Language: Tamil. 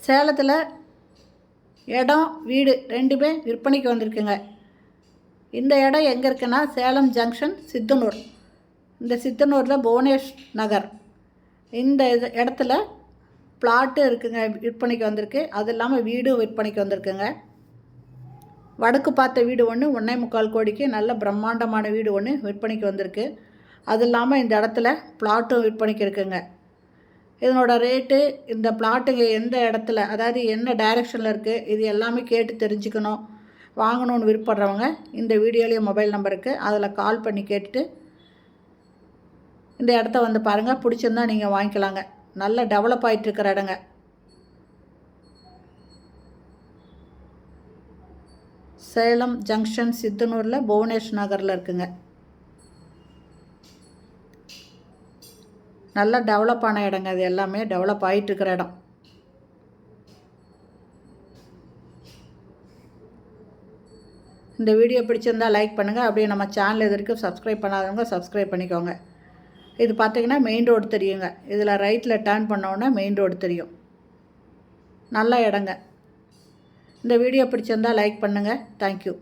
சேலத்தில் இடம் வீடு ரெண்டுமே விற்பனைக்கு வந்திருக்குங்க. இந்த இடம் எங்கே இருக்குன்னா சேலம் ஜங்ஷன் சித்தனூர். இந்த சித்தனூரில் புவனேஷ் நகர் இந்த இடத்துல பிளாட்டு இருக்குங்க, விற்பனைக்கு வந்திருக்கு. அது இல்லாமல் வீடும் விற்பனைக்கு வந்திருக்குங்க. வடக்கு பார்த்த வீடு ஒன்று 1.25 கோடிக்கு நல்ல பிரம்மாண்டமான வீடு ஒன்று விற்பனைக்கு வந்திருக்கு. அது இல்லாமல் இந்த இடத்துல பிளாட்டும் விற்பனைக்கு இருக்குங்க. இதனோட ரேட்டு, இந்த பிளாட்டுங்க எந்த இடத்துல, அதாவது என்ன டைரெக்ஷனில் இருக்குது, இது எல்லாமே கேட்டு தெரிஞ்சுக்கணும், வாங்கணும்னு விருப்பப்படுறவங்க இந்த வீடியோலேயே மொபைல் நம்பர் இருக்குது, அதில் கால் பண்ணி கேட்டுட்டு இந்த இடத்த வந்து பாருங்கள். பிடிச்சிருந்தா நீங்கள் வாங்கிக்கலாங்க. நல்ல டெவலப் ஆகிட்டுருக்கிற இடங்க. சேலம் ஜங்ஷன் சித்தனூரில் புவனேஷ் நகரில் இருக்குங்க. நல்லா டெவலப் ஆன இடங்க. அது எல்லாமே டெவலப் ஆகிட்டுருக்கிற இடம். இந்த வீடியோ பிடிச்சிருந்தால் லைக் பண்ணுங்கள். அப்படியே நம்ம சேனல் இது வரைக்கும் சப்ஸ்கிரைப் பண்ணாதவங்க சப்ஸ்கிரைப் பண்ணிக்கோங்க. இது பார்த்திங்கன்னா மெயின் ரோடு தெரியுங்க. இதில் ரைட்டில் டர்ன் பண்ணோன்னா மெயின் ரோடு தெரியும். நல்ல இடங்க. இந்த வீடியோ பிடிச்சிருந்தால் லைக் பண்ணுங்கள். தேங்க்யூ.